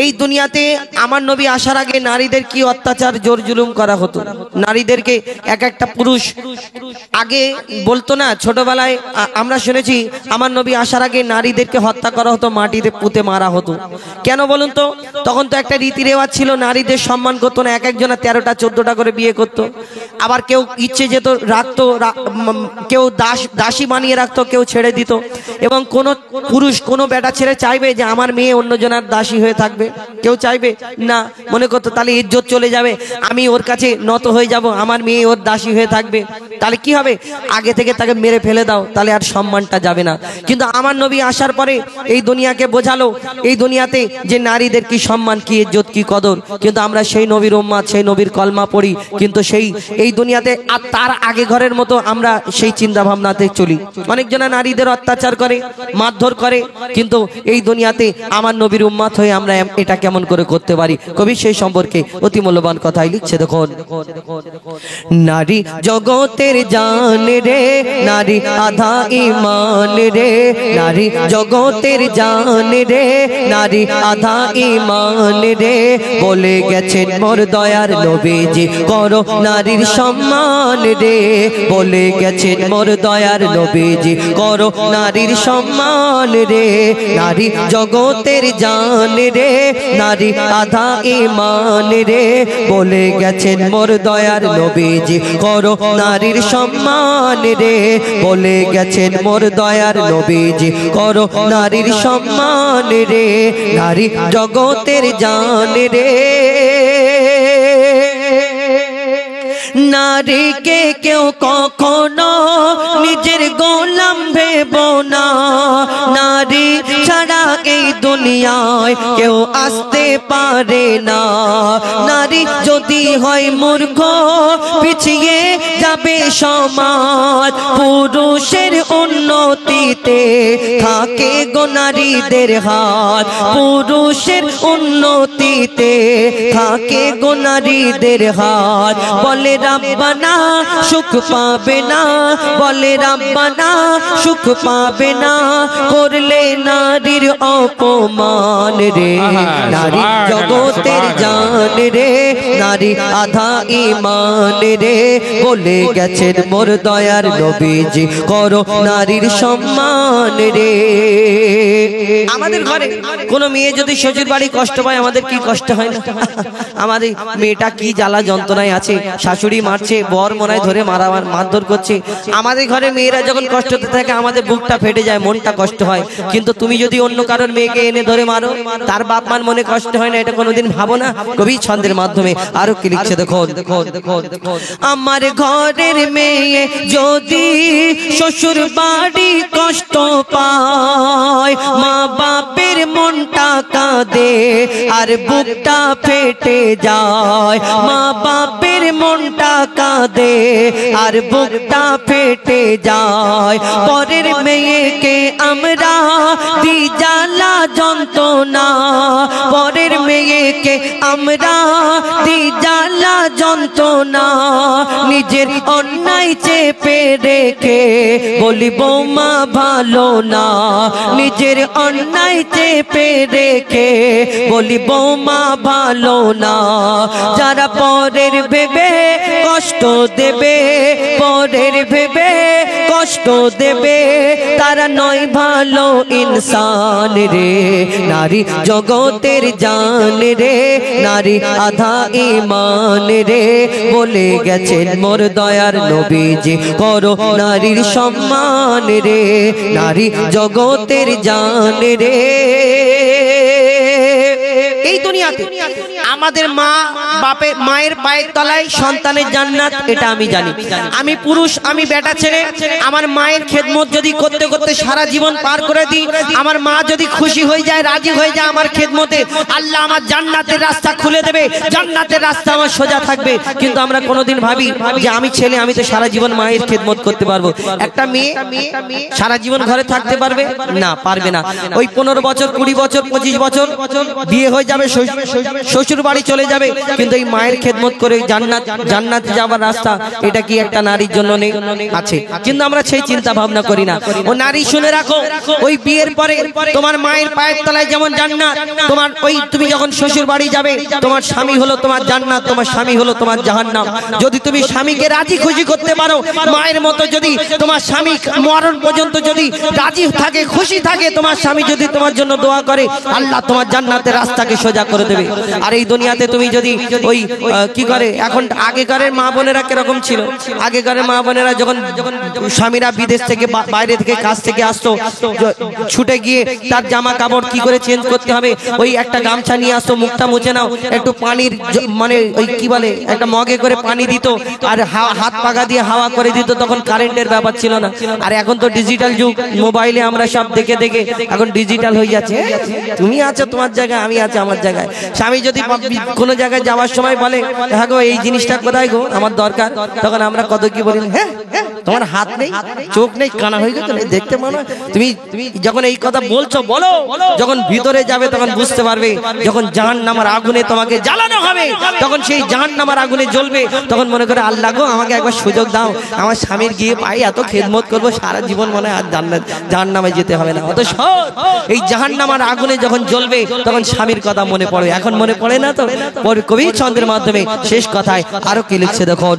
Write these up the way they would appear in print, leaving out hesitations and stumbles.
এই দুনিয়াতে আমার নবী আসার আগে নারীদের কি অত্যাচার জোর জুলুম করা হতো। নারীদেরকে এক একটা পুরুষ আগে বলতো না, ছোটবেলায় আমরা শুনেছি আমার নবী আসার আগে নারীদেরকে হত্যা করা হতো, মাটিতে পুঁতে মারা হতো। কেন বলুন তো? তখন তো একটা রীতি রেওয়াজ ছিল, নারীদের সম্মান করতো না, এক একজনা 13টা 14টা করে বিয়ে করতো। আবার কেউ ইচ্ছে যেত রাখতো, কেউ দাসী বানিয়ে রাখতো, কেউ ছেড়ে দিত। এবং কোন পুরুষ কোনো বেটা ছেড়ে চাইবে যে আমার মেয়ে অন্যজনের দাসী হয়ে থাকবে? কেউ চাইবে না। মনে করতো তাহলে ইজ্জত চলে যাবে, আমি ওর কাছে নত হয়ে যাব, আমার মেয়ে ওর দাসী হয়ে থাকবে, তাহলে কি হবে? আগে থেকে তাকে মেরে ফেলে দাও, তাহলে আর সম্মানটা যাবে না। কিন্তু আমার নবী আসার পরে এই দুনিয়াকে বোঝালো এই দুনিয়াতে যে নারীদের কি সম্মান, কি ইজ্জত, কি কদর। কিন্তু আমরা সেই নবীর উম্মত, সেই নবীর কলমা পড়ি, কিন্তু এই দুনিয়াতে আর তার আগে ঘরের মতো আমরা সেই চিন্তা ভাবনাতে চলি। অনেকজনা নারীদের অত্যাচার করে, মারধর করে, কিন্তু এই দুনিয়াতে আমার নবীর উম্মত হয়ে আমরা এটা কেমন করে করতে পারি? কবি সেই সম্পর্কে অতি মূল্যবান কথাই লিখছে, দেখুন। নারী জগতের জান রে, নারী আধা ঈমান রে, নারী জগতের জান রে, নারী আধা ঈমান রে, বলে গেছেন মোর দয়ার নবীজি করো নারীর সম্মান রে, বলে গেছেন মোর দয়ার নবীজি করো নারীর সম্মান রে। নারী জগতের জান রে, নারী আধা ঈমান রে, বলে গেছেন মোর দয়ার নবীজি করো নারীর সম্মান রে, বলে গেছেন মোর দয়ার নবীজি করো নারীর সম্মান রে। নারী জগতের জান রে, নারীকে কেউ কখনো নিজের গোলাম ভেবো না, নারী ছাড়া এই দুনিয়ায় কেউ আসতে পারে না। নারী যদি হয় মূর্খ পিছিয়ে যাবে সমাজ, পুরুষের উন্নতিতে থাকে গো নারীদের হাত, পুরুষের উন্নতিতে থাকে গো নারীদের হাত। বলে রাব্বানা সুখ পাবে না, বলে রাব্বানা সুখ পাবে না, করলে নারীর অপমান রে। নারী জগতের জান রে, নারী আধা ঈমান রে, বলে গেছেন মোর দয়ার নবীজি করো নারীর সম্মান রে। আমাদের ঘরে কোনো মেয়ে যদি শ্বশুর বাড়ি কষ্ট পায়, আমাদের কি কষ্ট হয় না? আমাদের মেয়েটা কি জ্বালা যন্ত্রণায় আছে, শাশুড়ি মারছে, বর মনে ধরে মারধর করছে। আমাদের ঘরে মেয়েরা যখন কষ্টতে থাকে আমাদের বুকটা ফেটে যায়, মনটা কষ্ট হয়। কিন্তু তুমি যদি অন্য কারোর মেয়েকে এনে ধরে মারো, তার বাপ মার মনে কষ্ট হয় না? এটা কোনোদিন ভাবো না? কবি ছন্দের মাধ্যমে আরো কি লিখছে, দেখো। আমার ঘরের মেয়ে যদি শ্বশুর বাড়ি কষ্ট পায়, মা বাপের মনটা কাঁদে আর বুকটা ফেটে যায়, মা বাপের মনটা কাঁদে আর বুকটা ফেটে যায়। পরের মেয়েকে আমরা দি জ্বালা যন্ত্রণা, পরের মেয়েকে আমরা দি জ্বালা যন্ত্রণা, নিজের অন্যায় চেপে রেখে বলি বৌমা ভালো না, নিজের অন্যায় চেপে রেখে বলি বৌমা ভালো না। যারা পরের ভেবে কষ্ট দেবে, পরের ভেবে কষ্ট দেবে, তারা নয় ভালো ইনসান রে। নারী জগতের জান রে, নারী আধা ঈমান রে, বলে গেছেন মোর দয়ার নবীজি করো নারীর সম্মান রে। নারী জগতের জান রে। এই দুনিয়াতে আমাদের মা বাপে মায়ের পায়ের তলায় সন্তানের জান্নাত, এটা আমি জানি। আমি পুরুষ, আমি বেটা ছেলে, আমার মায়ের খেদমত যদি করতে করতে সারা জীবন পার করে দিই, আমার মা যদি খুশি হয়ে যায়, রাজি হয়ে যায় আমার খেদমতে, আল্লাহ আমার জান্নাতের রাস্তা খুলে দেবে, জান্নাতের রাস্তা আমার সোজা থাকবে। কিন্তু আমরা কোনোদিন ভাবি যে আমি ছেলে, আমি তো সারা জীবন মায়ের খেদমত করতে পারবো। একটা মেয়ে সারা জীবন ঘরে থাকতে পারবে না? পারবে না। ওই 15 বছর, 20 বছর, 25 বছর বিয়ে হয়ে যাবে, শ্বশুর শ্বশুর বাড়ি চলে যাবে, কিন্তু এই মায়ের খেদমত করে জান্নাতে যাবার রাস্তা, এটা কি একটা নারীর জন্য নেই? আছে, কিন্তু আমরা সেই চিন্তা ভাবনা করি না। ও নারী শুনে রাখো, ওই বিয়ের পরে তোমার মায়ের পায়ের তলায় যেমন জান্নাত, তোমার ওই তুমি যখন শ্বশুর বাড়ি যাবে, তোমার স্বামী হলো তোমার জান্নাত, তোমার স্বামী হলো তোমার জাহান্নাম। যদি তুমি স্বামীকে রাজি খুশি করতে পারো, মায়ের মতো যদি তোমার স্বামী মরণ পর্যন্ত যদি রাজি থাকে, খুশি থাকে, তোমার স্বামী যদি তোমার জন্য দোয়া করে, আল্লাহ তোমার জান্নাতের রাস্তাকে সোজা করে দেবে। আর এই দুনিয়াতে তুমি যদি ওই কি করে, এখন আগেকারের মা বোনেরা কিরকম ছিল, আগেকারের মা বোনেরা যখন স্বামীরা বিদেশ থেকে বাইরে থেকে কাজ থেকে আসতো, ছুটে গিয়ে তার জামা কাপড় কি করে চেঞ্জ করতে হবে, ওই একটা গামছা নিয়ে আসতো, মুখটা মুছে নাও, একটু পানির মানে ওই কি বলে একটা মগে করে পানি দিত, আর হাত পাগা দিয়ে হাওয়া করে দিত, তখন কারেন্টের ব্যাপার ছিল না। আর এখন তো ডিজিটাল যুগ, মোবাইলে আমরা সব দেখে দেখে এখন ডিজিটাল হয়ে যাচ্ছে। তুমি আছো তোমার জায়গায়, আমি আছি আমার জায়গায়। স্বামী যদি কোনো জায়গায় যাওয়ার সময় বলে, হ্যাঁ গো এই জিনিসটা কোথায় গো আমার দরকার, তখন আমরা কত কি বলি, হ্যাঁ তোমার হাত নেই, চোখ নেই, কানা হয়ে গেছে, দেখতে পারো না। তুমি যখন এই কথা বলছো বলো, যখন ভিতরে যাবে তখন বুঝতে পারবে, যখন জাহান্নামের আগুনে তোমাকে জ্বালানো হবে, তখন সেই জাহান্নামের আগুনে জ্বলবে, তখন মনে করে আল্লাহ গো আমাকে একবার সুযোগ দাও, আমার স্বামীর গিয়ে পাই এত খেদমত করবো, সারা জীবন মনে হয় আর জাহান্নামে যেতে হবে না। অত এই জাহান্নামের আগুনে যখন জ্বলবে, তখন স্বামীর কথা মনে পড়ে। এখন মনে পড়ে না তো? কবি ছন্দের মাধ্যমে শেষ কথায় আরো কি লিখছে দেখো,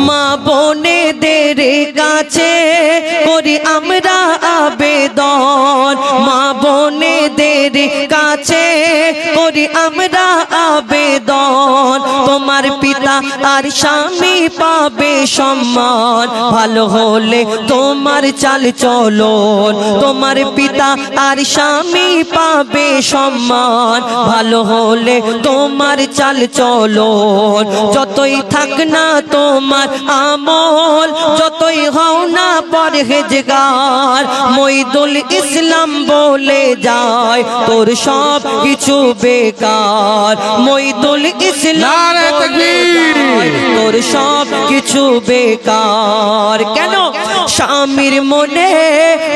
মা বোনেদের কাছে করি আমরা আবেদন, মা বোনেদের কাছে করি আমরা আবেদন, তোমার পিতা আর স্বামী পাবে সম্মান, ভালো হলে তোমার চাল চলন, তোমার পিতা আর স্বামী পাবে সম্মান, ভালো হলে তোমার চাল চলন, যতই থাক না তোমার আমল, যতই হও না পরহেজগার, মইদুল ইসলাম বলে যায় তোর সব কিছু বেকার, মইদুল ইসলাম তোর সব কিছু বেকার। কেন? স্বামীর মনে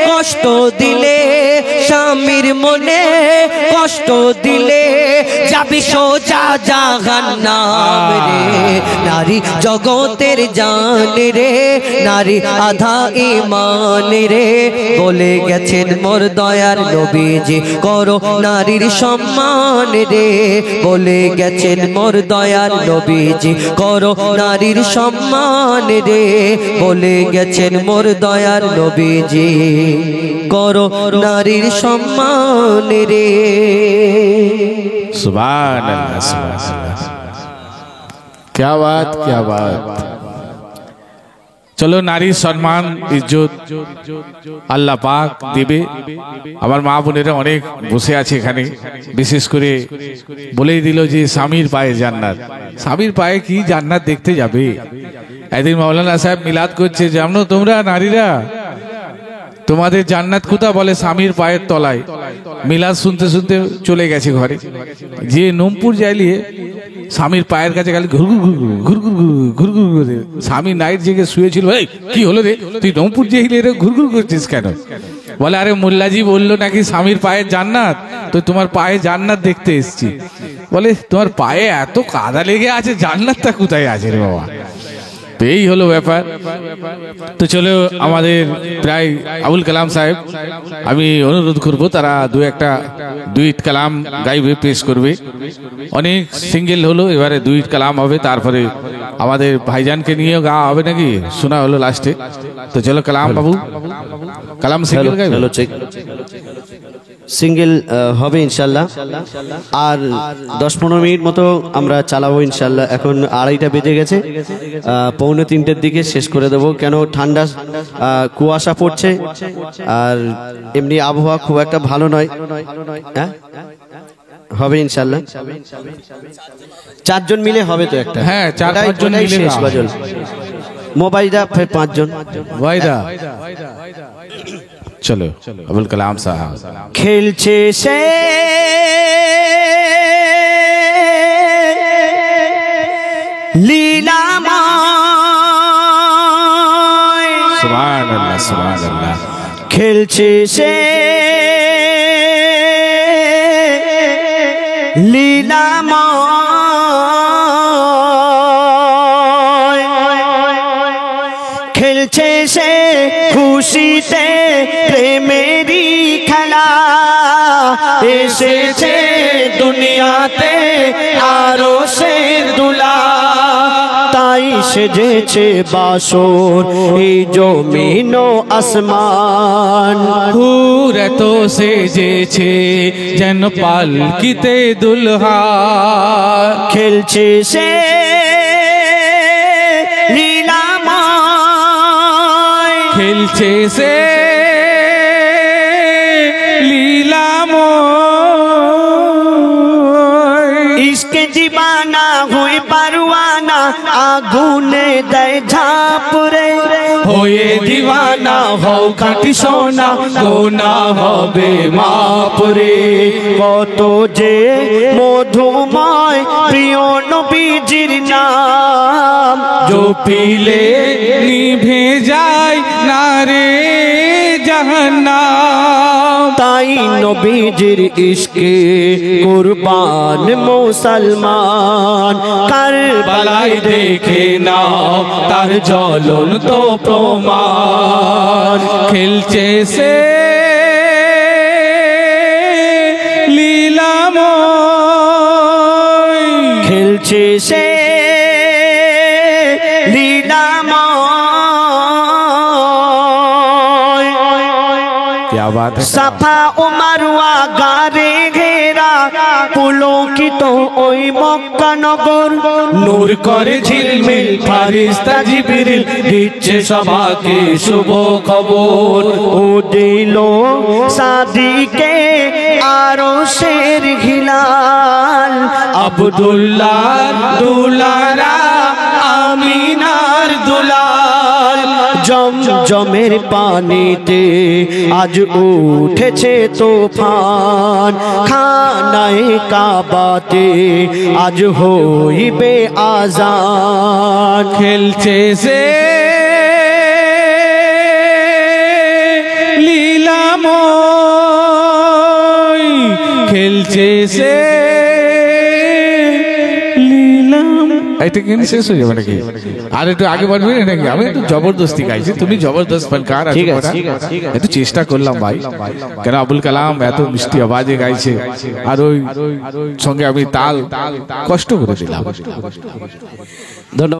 কষ্ট দিলে, স্বামীর মনে কষ্ট দিলে যাবি সোজা জাহান্নাম রে, নারী জগতের জান রে, নারী আধা ঈমান রে, বলে গেছেন মোর দয়ার নবীজি করো নারীর সম্মান রে, বলে গেছেন মোর দয়ার নবীজি করো নারীর সম্মান রে, বলে গেছেন মোর দয়ার নবীজি করো নারীর সম্মান রে। সুবহানাল্লাহ, সুবহানাল্লাহ, क्या बात, क्या बात। চলো নারীর সম্মান ইজ্জত আল্লাহ পাক দেবে। আমার মা বোনেরা অনেক বসে আছে এখানে, বিশেষ করে বলেই দিল যে স্বামীর পায়ে জান্নাত। স্বামীর পায়ে কি জান্নাত দেখতে যাবে? একদিন মাওলানা সাহেব মিলাদ করছে, জানো তোমরা নারীরা তোমাদের জান্নাত কোথা? বলে স্বামীর পায়ের তলায়। মিলাদ শুনতে শুনতে চলে গেছে ঘরে, যে নোমপুর যাইলিয়ে স্বামীর পায়ের কাছে খালি ঘুরঘুর ঘুরঘুর ঘুরঘুর করে। স্বামী নাইট জেগে শুয়েছিল, এই কি হলো রে, তুই নোমপুর যাইলি রে ঘুরঘুর করছিস কেন? বলে আরে মোল্লাজি বললো নাকি স্বামীর পায়ের জান্নাত, তো তোমার পায়ে জান্নাত দেখতে এসছি। বলে তোমার পায়ে এত কাদা লেগে আছে, জান্নাতটা কোথায় আছে রে বাবা? তো এই হলো ব্যাপার। তো চলো আমাদের প্রায় আবুল কালাম সাহেব, আমি অনুরোধ করব তারা দুইট কালাম গাইবে, পেশ করবে। অনেক সিঙ্গেল হলো, এবারে দুইট কালাম হবে, তারপরে আমাদের ভাইজানকে নিয়েও গাওয়া হবে নাকি শোনা হলো লাস্টে। তো চলো কালাম বাবু, কালাম সিঙ্গেল গাইবে। সিঙ্গেল হবে ইনশাল্লাহ, আর 10-15 মিনিট মতো আমরা চালাবো ইনশাল্লাহ। এখন 2:30 বেজে গেছে, 2:45 দিকে শেষ করে দেবো, কেন ঠান্ডা কুয়াশা পড়ছে, আর এমনি আবহাওয়া খুব একটা ভালো নয়। হ্যাঁ হবে ইনশাল্লাহ, 4 জন মিলে হবে তো একটা। হ্যাঁ 4-5 জন মিলে শেষ বাজল, মোবাইলটা 5 জন ওয়াইদা। চলো আবুল কালাম সাহেব খেলছে সে লীলাময়, সুবহানাল্লাহ, সুবহানাল্লাহ, খেলছে সে লীলাময় খেলছে সে খুশিতে প্রেমেরই খেলা এসেছে দুনিয়াতে আরো শের দুলা তাই সেজেছে বাসর এই জমিন ও আসমান হুর তো সেজেছে যেন পালকিতে দুলহা খেলছে সে লীলাময় খেলছে সে ইশকে দিবানা হয়ে পারওয়ানা আগুনে দেয় ঝাপরে হয়ে দিওয়ানা হও খাঁটি সোনা গোনা হবে মাপরে কত যে মধুময় প্রিয় নবীজির নাম জপিলে নিভে যায় না রে জাহান্নাম তাই নবীজির ইশকে কুরবান মুসলমান কারবালায় দেখে নাও তার জ্বলন তো প্রমাণ খেলছে সে লীলাময় খেলছে সে লীলাময় क्या बात है সাফা ও মারওয়া গারে ঘেরা পুলকিত ওই মক্কা নগর নূর করে ঝিলমিল ফারিস্তা জিবরিল দিচ্ছে সবাকে শুভ খবর ও দিল সাদিকে আরো শের হিলাল আব্দুল্লাহ দুলারা আমিনার দুলাল জমজমের পানিতে আজ উঠেছে তুফান খানায়ে কাবাতে আজ হইবে আজান খেলছে সে লীলাময় খেলছে সে এটা কিন্তু শেষ হয়ে যাবে নাকি আর একটু আগে বাড়বে নাকি আমি একটু জবরদস্তি গাইছি তুমি জবরদস্ত ফনকার আছো ঠিক আছে, ঠিক আছে, ঠিক আছে। একটু চেষ্টা করলাম ভাই কেন আবুল কালাম এত মিষ্টি আওয়াজে গাইছে আর ওই সঙ্গে আমি তাল কষ্ট করে দিলাম ধন্যবাদ।